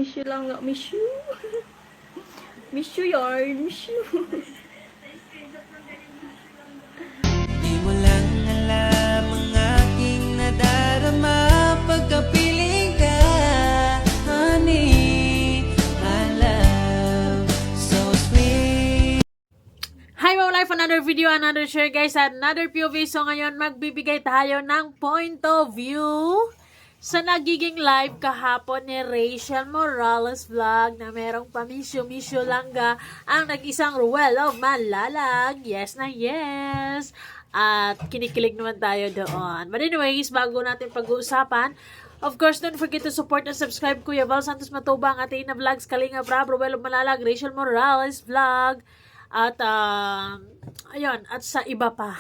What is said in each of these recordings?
Miss you lang. Miss you. Miss you, yarn. Miss you. Di mo lang alam ang aking nadarama pagkapiling ka, honey, my love, so sweet. Hi Wow Life! Another video, another share guys, another POV. So ngayon magbibigay tayo ng point of view sa nagiging live kahapon ni Rachel Morales vlog na merong pamisyo-misyo langga ang nag-isang Ruel of Malalag. Yes na yes! At kinikilig naman tayo doon. But anyways, bago natin pag-uusapan, of course, don't forget to support and subscribe Kuya Val Santos Matubang, Ate Ina Vlogs, Kalinga Brab, Ruel of Malalag, Rachel Morales vlog, at ayun, at sa iba pa.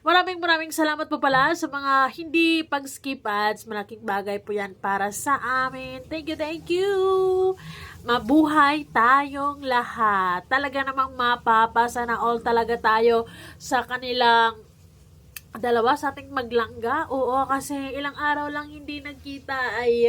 Maraming salamat po pala sa mga hindi pag-skip ads. Malaking bagay po yan para sa amin. Thank you. Mabuhay tayong lahat. Talaga namang mapapasa na all talaga tayo sa kanilang dalawa sa ating maglangga. Oo, kasi ilang araw lang hindi nagkita ay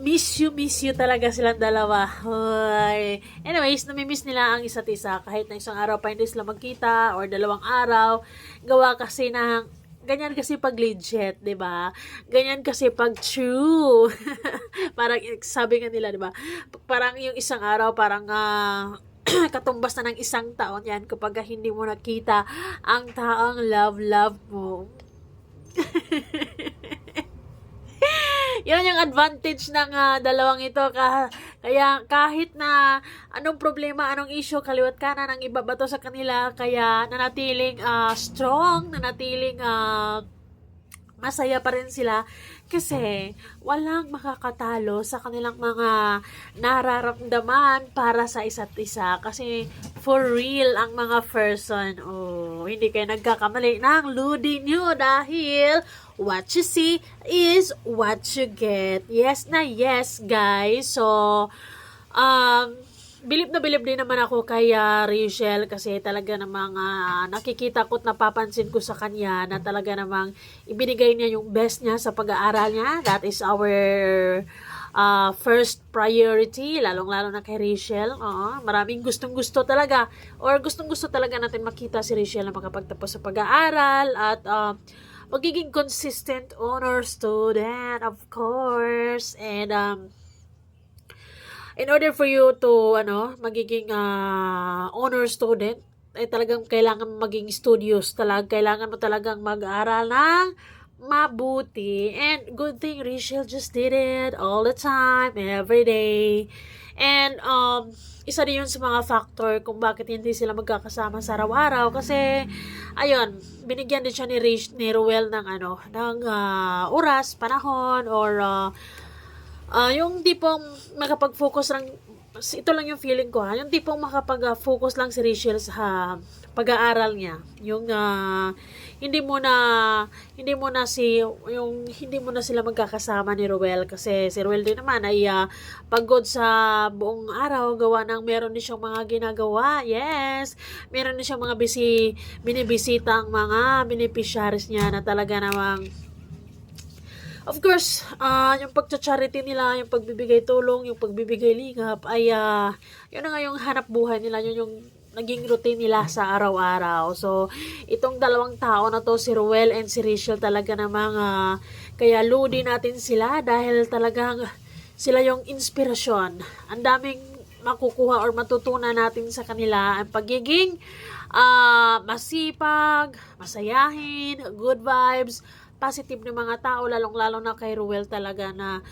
miss you talaga silang dalawa. Hoy. Anyways, namimiss nila ang isa't isa kahit na isang araw pa hindi sila magkita or dalawang araw. Gawa kasi ng ganyan kasi pag legit, 'di ba? Ganyan kasi pag true. Parang sabi nga nila, 'di ba? Parang yung isang araw parang katumbas na ng isang taon yan kapag hindi mo nakita ang taong love mo. Yan yung advantage ng dalawang ito. Kaya kahit na anong problema, anong issue, kaliwat kanan ang ibabato sa kanila, kaya nanatiling strong, nanatiling masaya pa rin sila kasi walang makakatalo sa kanilang mga nararamdaman para sa isa't isa kasi for real ang mga person. Oh, hindi kayo nagkakamali ng ludi nyo dahil what you see is what you get. Yes na yes, guys. So, bilib na bilib din naman ako kay Rachel kasi talaga namang nakikita ko at napapansin ko sa kanya na talaga namang ibinigay niya yung best niya sa pag-aaral niya. That is our first priority, lalong-lalo na kay Rachel. Maraming gustong-gusto talaga or gustong-gusto talaga natin makita si Rachel na makapagtapos sa pag-aaral at magiging consistent honor student, of course. And in order for you to magiging honor student, ay talagang kailangan maging studious talaga. Kailangan mo talagang mag-aral ng mabuti. And good thing Rachel just did it all the time, every day. And isa din yun sa mga factor kung bakit hindi sila magkakasama sa araw-araw kasi ayun, binigyan din siya ni Ruel ng oras, panahon, or yung tipong makapag-focus lang, ito lang yung feeling ko yung tipong makapag-focus lang si Rachel sa pag-aaral niya. Yung hindi mo na sila magkakasama ni Ruel kasi si Ruel din naman ay pagod sa buong araw gawa ng meron din siyang mga ginagawa. Yes, meron din siyang mga binibisita ang mga beneficiaries niya na talaga namang of course, yung pagcha-charity nila, yung pagbibigay tulong, yung pagbibigay lingap, ay yun na nga yung hanap buhay nila, yun yung naging routine nila sa araw-araw. So, itong dalawang tao na to, si Ruel and si Rachel, talaga namang kaya ludi natin sila dahil talagang sila yung inspirasyon. Ang daming makukuha or matutunan natin sa kanila ang pagiging masipag, masayahin, good vibes, positive na mga tao, lalong-lalo na kay Ruel talaga na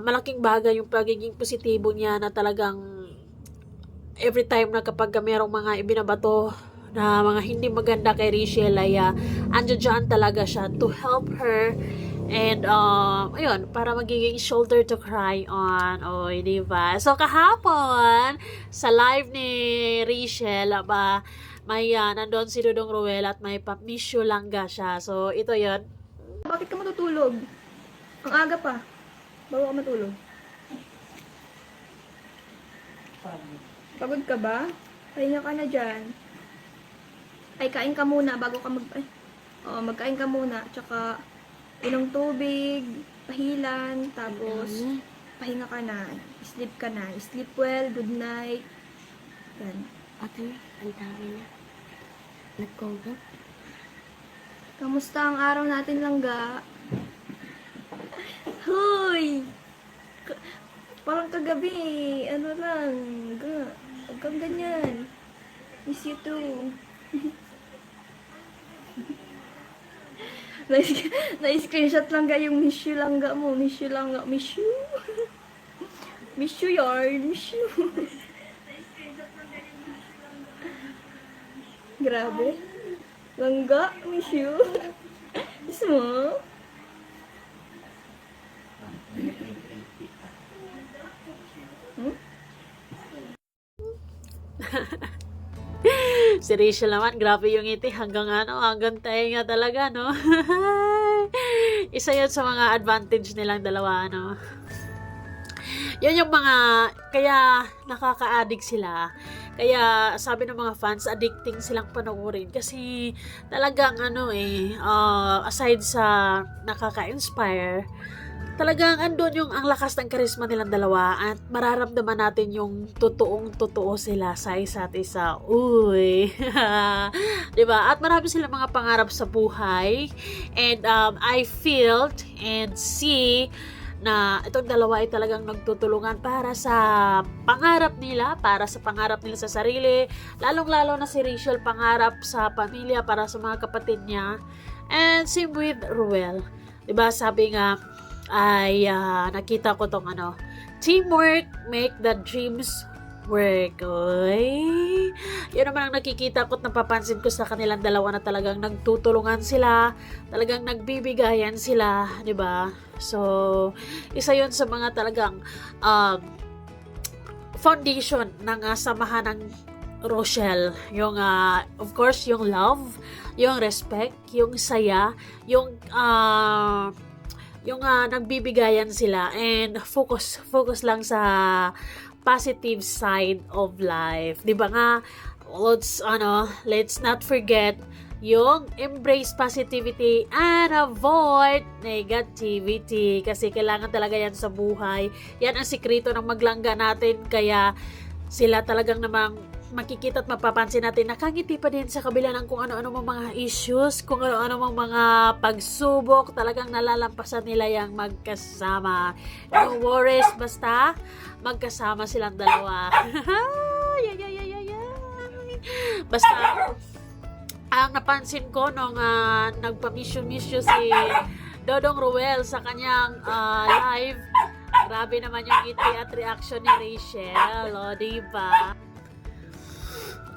malaking bagay yung pagiging positibo niya na talagang every time na kapag merong mga ibinabato na mga hindi maganda kay Rachel ay andyan talaga siya to help her and ayun, para magiging shoulder to cry on. Oy, diba? So kahapon sa live ni Rachel may nandun si Dudong Ruel at may pamisyo langga siya. So ito yon. Bakit ka matutulog? Ang aga pa. Bago ka matulog. Pagod ka ba? Pahinga ka na dyan. Ay, kain ka muna bago ka magkain ka muna. Tsaka, inom tubig. pahilan, tapos pahinga ka na, sleep ka na, sleep well, good night. Yan. Ate, ang dami na. Nag-cover? Kamusta ang araw natin, langga? Hoy! Parang kagabi, ano lang, huwag kang ganyan. Miss you too. Na-screenshot lang yung miss you langga mo. Miss you langga. Miss you. Miss you yarn. Miss you. Grabe. Langga. Miss you. Miss mo? Si Rachel naman, grabe yung ngiti hanggang tayo nga talaga, no? Isa yun sa mga advantage nilang dalawa, no? Yun yung mga, kaya nakaka-addict sila. Kaya sabi ng mga fans, addicting silang panoorin. Kasi talagang aside sa nakaka-inspire, talagang andun yung ang lakas ng karisma nilang dalawa at mararamdaman natin yung totoong-totoo sila sa isa't isa. Uy! Diba? At marami silang mga pangarap sa buhay. And I felt and see na itong dalawa ay talagang nagtutulungan para sa pangarap nila sa sarili. Lalong-lalo na si Rachel, pangarap sa pamilya, para sa mga kapatid niya. And same with Ruel. Diba? Sabi nga, ay nakita ko tong teamwork make the dreams work. Oy. Yun naman ang nakikita ko at napapansin ko sa kanilang dalawa, na talagang nagtutulungan sila, talagang nagbibigayan sila, di ba? So, isa yun sa mga talagang foundation ng samahan ng Rochelle. Yung, of course, yung love, yung respect, yung saya, yung nagbibigayan sila, and focus lang sa positive side of life. 'Di ba nga, let's not forget yung embrace positivity and avoid negativity, kasi kailangan talaga yan sa buhay. Yan ang sikreto ng maglangga natin, kaya sila talagang namang makikita at mapapansin natin, nakangiti pa din sa kabila ng kung ano-ano mga issues, kung ano-ano mga pagsubok, talagang nalalampasan nila yung magkasama. No worries, basta magkasama silang dalawa. Basta ang napansin ko nung nagpa-mission si Dodong Ruel sa kanyang live, grabe naman yung ngiti at reaction ni Rachel, diba?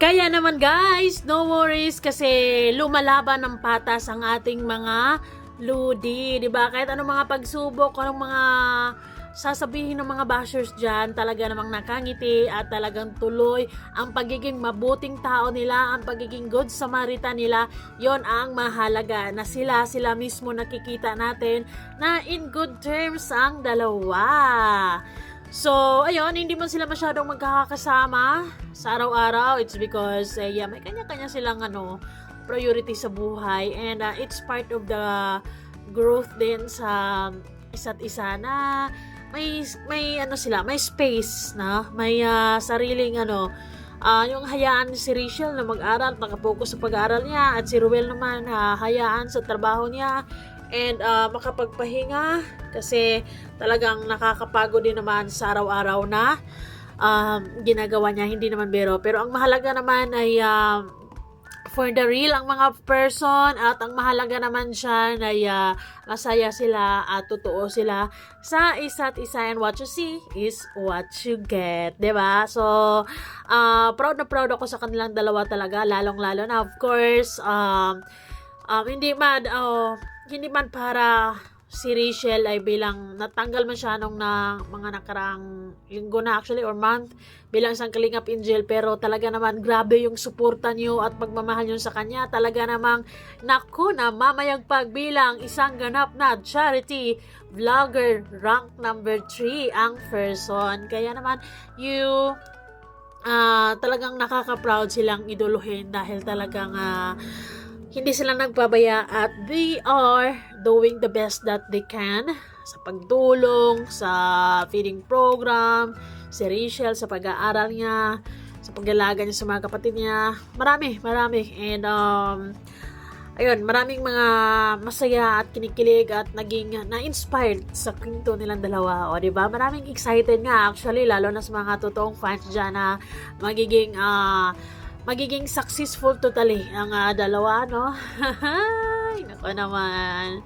Kaya naman guys, no worries, kasi lumalaban ng patas ang ating mga ludi, 'di ba? Kahit anong mga pagsubok, anong mga sasabihin ng mga bashers dyan, talaga namang nakangiti at talagang tuloy ang pagiging mabuting tao nila, ang pagiging good Samaritan nila. Yon ang mahalaga, na sila mismo nakikita natin na in good terms ang dalawa. So, ayun, hindi man sila masyadong magkakasama sa araw-araw. It's because, may kanya-kanya silang priority sa buhay. And it's part of the growth din sa isa't isa, na may space na, may sariling yung hayaan si Rachel na mag-aral, nakapokus sa pag-aaral niya, at si Ruel naman hayaan sa trabaho niya. And makapagpahinga, kasi talagang nakakapagod din naman sa araw-araw na ginagawa niya, hindi naman biro. Pero ang mahalaga naman ay for the real ang mga person, at ang mahalaga naman siya ay masaya sila at totoo sila sa isa't isa, and what you see is what you get, diba? So proud na proud ako sa kanilang dalawa talaga, lalong-lalo na of course hindi man para si Rachel ay bilang natanggal man siya nung mga nakaraang linggo na actually, or month, bilang isang Kalingap Angel, pero talaga naman grabe yung suporta niyo at pagmamahal niyo sa kanya. Talaga namang mamayag pagbilang isang ganap na charity vlogger, rank number 3 ang person. Kaya naman talagang nakaka-proud silang idoluhin, dahil talagang hindi sila nagpabaya at they are doing the best that they can sa pagtulong, sa feeding program, si Rachel sa pag-aaral niya, sa pag-alaga niya sa mga kapatid niya. Marami. And, ayun, maraming mga masaya at kinikilig at naging na-inspired sa kwento nilang dalawa. O, diba? Maraming excited nga actually, lalo na sa mga totoong fans dyan na magiging successful totally ang dalawa, no? Ay, nako naman.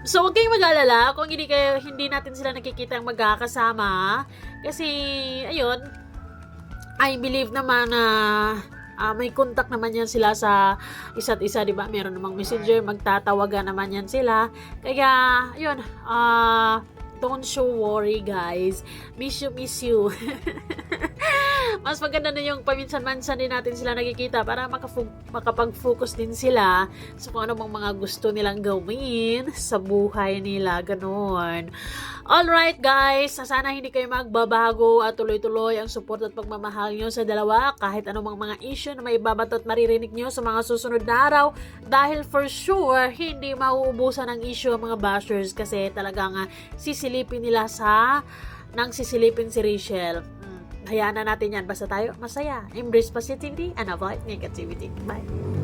So, huwag kayong mag-alala kung hindi natin sila nakikita magkakasama. Kasi, ayun, I believe naman na may contact naman yan sila sa isa't isa, di ba? Meron namang messenger, magtatawagan naman yan sila. Kaya, yun, don't you worry, guys. Miss you. Mas maganda na yung paminsan-mansan din natin sila nakikita para makapag-focus din sila sa kung ano mga gusto nilang gawin sa buhay nila. Ganon. Alright, guys. Sana hindi kayo magbabago at tuloy-tuloy ang support at pagmamahal nyo sa dalawa kahit anumang mga issue na may babato at maririnig nyo sa mga susunod na araw dahil for sure hindi mauubusan ng issue ang mga bashers kasi talagang sisilipin nila nang sisilipin si Rachel. Hayaan na natin yan. Basta tayo masaya. Embrace positivity and avoid negativity. Bye.